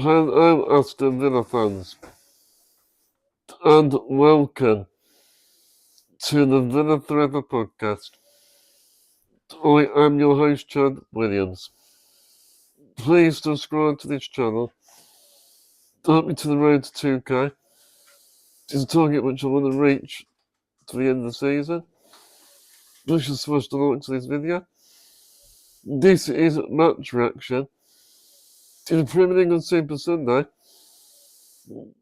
Hello, Aston Villa fans, and welcome to the Villa Forever podcast. I am your host, Chad Williams. Please subscribe to this channel. Help me to the road to 2K. It's a target which I want to reach to the end of the season. Wish us smash the like to this video. This is match reaction to the Premier League on Super Sunday.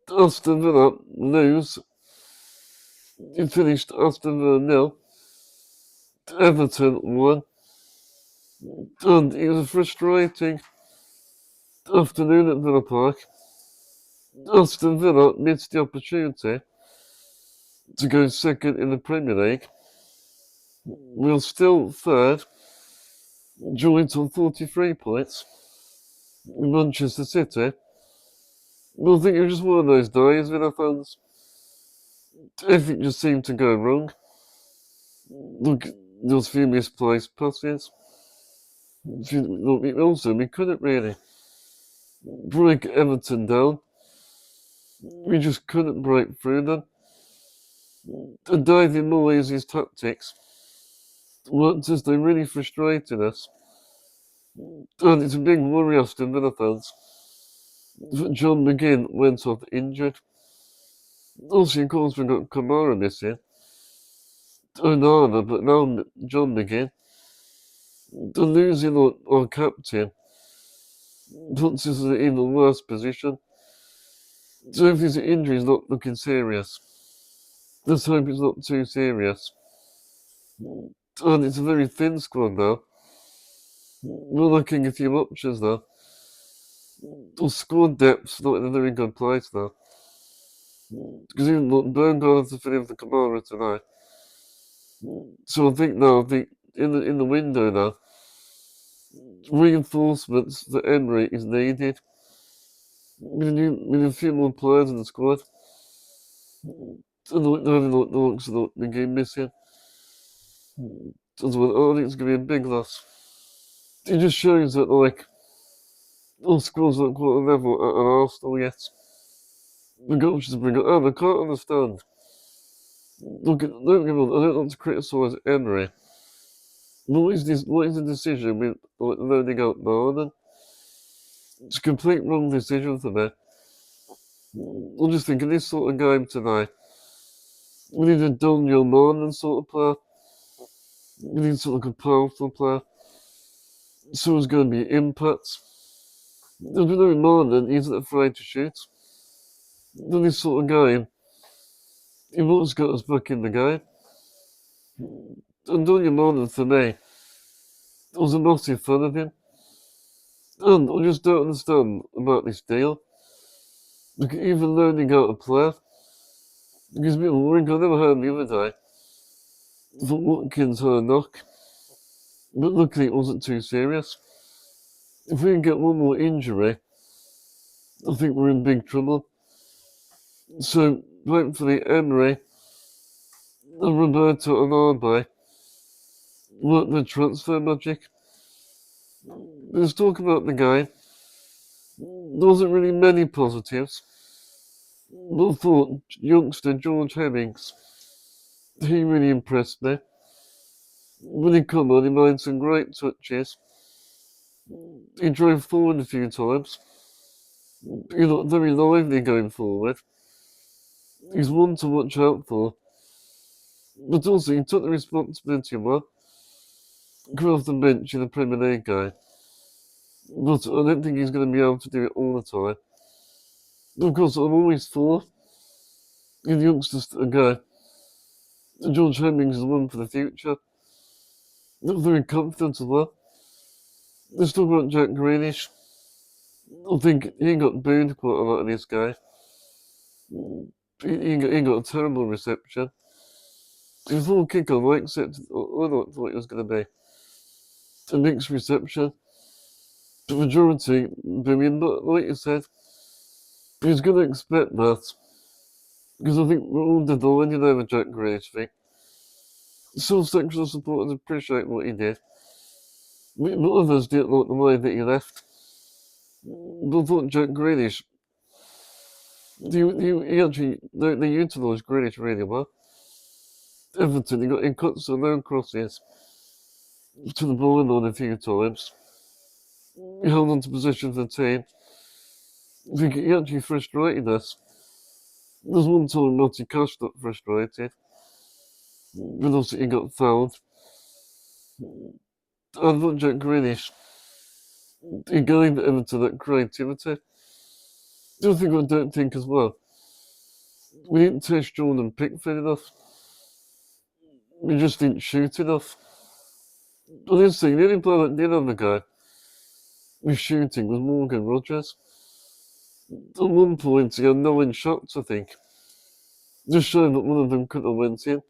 Aston Villa lose. It finished Aston Villa 0. Everton 1. And it was a frustrating afternoon at Villa Park. Aston Villa missed the opportunity to go second in the Premier League. We're still third, joint on 43 points in Manchester City. But I think it was just one of those days, Villa fans. Everything just seemed to go wrong. Look, there was a few misplaced passes. Also, we couldn't really break Everton down. We just couldn't break through them. And David Moyes' tactics worked as they really frustrated us. And it's a big worry, Aston Villa fans, that John McGinn went off injured. Also, of course, we've got Kamara missing. Onana, but now John McGinn. The losing our captain puts us in an even worse position. So if his injury is not looking serious, let's hope it's not too serious. And it's a very thin squad now. We're looking at a few options now. The squad depth's not in a very good place now. Because even Bergard has to fit in for Kamara tonight. So I think in the window now, reinforcements that Emery is needed. We need a few more players in the squad. And the looks of the game missing. I think it's going to be a big loss. It just shows that, all squads aren't quite a level at an Arsenal yet. The coaches bring it on, I can't understand. Look, don't get me wrong, I don't want to criticise Emery. What is the decision with loading out Barden? It's a complete wrong decision for me. I'm just thinking this sort of game tonight, we need a Daniel Martin sort of player. We need sort of like a powerful player. Someone's going to be impact. There's no Martin, he's not afraid to shoot. In this sort of game, he wants got us back in the game. And Daniel Martin, for me, I was a massive fan of him. And I just don't understand about this deal. Look, even learning how to play, it gives me a worrying. I never heard the other day that Watkins had a knock. But luckily it wasn't too serious. If we can get one more injury, I think we're in big trouble. So, hopefully Emery and Roberto and Arbe work their transfer magic. Let's talk about the game. There wasn't really many positives. But I thought youngster George Hemmings, he really impressed me. When he come on, he made some great touches. He drove forward a few times. He looked very lively going forward. He's one to watch out for. But also, he took the responsibility well. Come off the bench in the Premier League game. But I don't think he's going to be able to do it all the time. Of course, I'm always for the youngsters to go. George Hemmings is one for the future. Not very confident as well. Let's talk about Jack Grealish. I think he got booed quite a lot in this game. He got a terrible reception. Before kick-off, I thought it was going to be a mixed reception. The majority booing, but like you said, he's going to expect that. Because I think we're all divided over Jack Grealish thing. Some sections of supporters appreciate what he did. But others didn't like the way that he left. But I thought Jack Grealish, he actually, they utilised Grealish really well. Everton, he cut some low crosses to the byline a few times. He held on to possession for the team. I think he actually frustrated us. There's one time Matty Cash got frustrated. But also he got fouled. I thought Jack Grealish, he gave Everton that creativity. The other thing I don't think as well, we didn't test Jordan Pickford enough. We just didn't shoot enough. Honestly, the only player that did have a go with shooting was Morgan Rogers. At one point, he had 9 shots, I think. Just showing that one of them could have went in.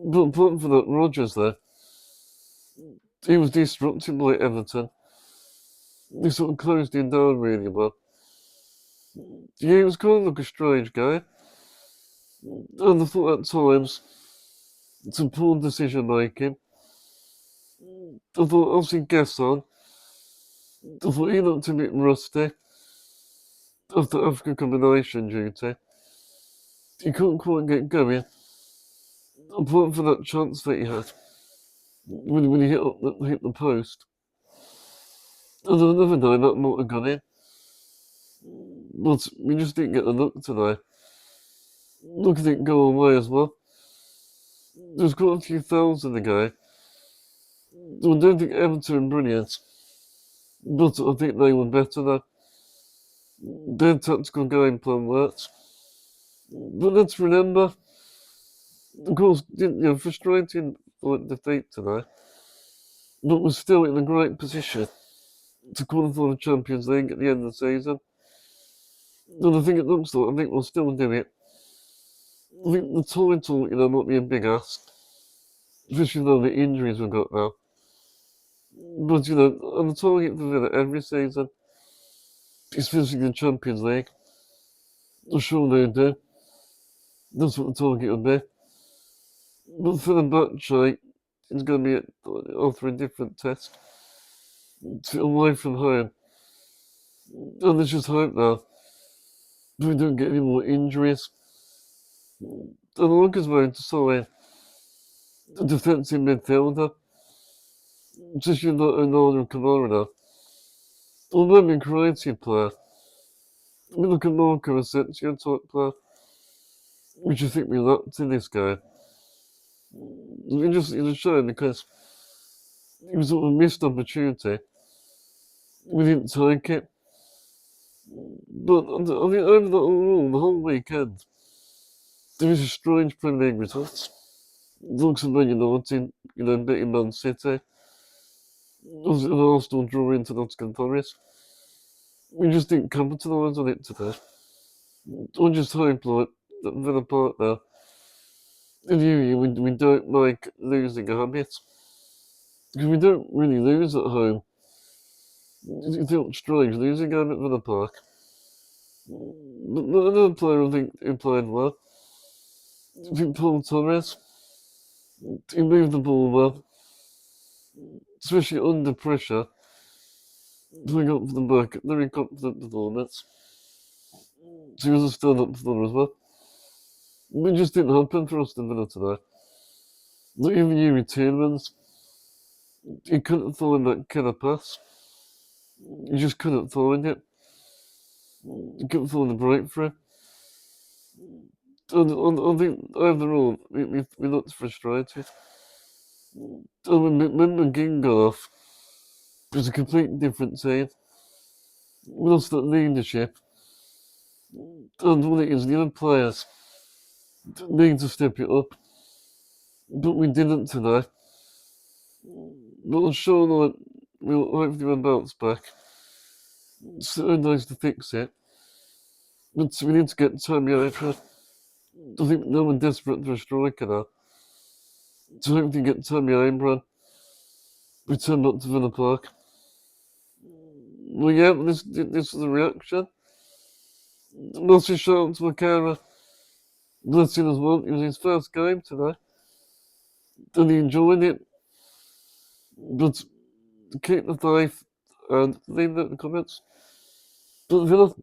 But apart from that, Rogers there, he was disrupted by Everton. They sort of closed him down really well. Yeah, he was kind of like a strange guy. And I thought at times, some poor decision making. I thought, obviously, Gesson, I thought he looked a bit rusty after African combination duty. He couldn't quite get going. Apart from that chance that he had when he hit the post. And another day that might have gone in. But we just didn't get the look today. Look at it go away as well. There's quite a few fouls in the game. I don't think Everton are brilliant. But I think they were better though. Their tactical game plan worked. But let's remember, of course, frustrating defeat today. But we're still in a great position to qualify the Champions League at the end of the season. And I think it looks like, I think we'll still do it. I think the title, might be a big ask. Especially with all the injuries we've got now. But, on the target for Villa every season is finishing the Champions League. I'm sure they do. That's what the target would be. But for the Fenerbahce, it's going to be offering a different test. Away from home. And let's just hope now we don't get any more injuries. And I like us going to sign a defensive midfielder. Just like Onana and Kamara now. Although I'm a creative player, we look at Marco Asensio type player, which I think we lacked in this game. It's a shame because it was sort of a missed opportunity. We didn't take it. But I mean, over the whole weekend, there was a strange Premier League result. Looks at Man United, beating Man City. Arsenal draw into Nottingham Forest. We just didn't capitalise on it today. I just hope like that Villa Park now. In we don't like losing a habit. Because we don't really lose at home. It feels strange losing a game at Villa Park. But another player I think who played well. I think Paul Torres. He moved the ball well. Especially under pressure. Playing up for the back. Very confident performance. So he was a stand-up performer as well. It just didn't happen for Aston Villa today. Not even Yuri Tielemans. He couldn't find that killer pass. He just couldn't find it. He couldn't find the breakthrough. And I think overall, we looked frustrated. And when McGinn got off, it was a completely different team. We lost that leadership. And what it is, the other players need to step it up. But we didn't today. But I'm sure like, we'll hopefully bounce back. It's so nice to fix it. But we need to get Tammy Abraham. I think no one desperate for a striker now. So hopefully get Tammy Abraham. Return back to Villa Park. Well, yeah, this is the reaction. Massive shout out to Makara. Blessing as well. It was his first game today. And he enjoyed it. But keep the faith. and leave it in the comments. But Villa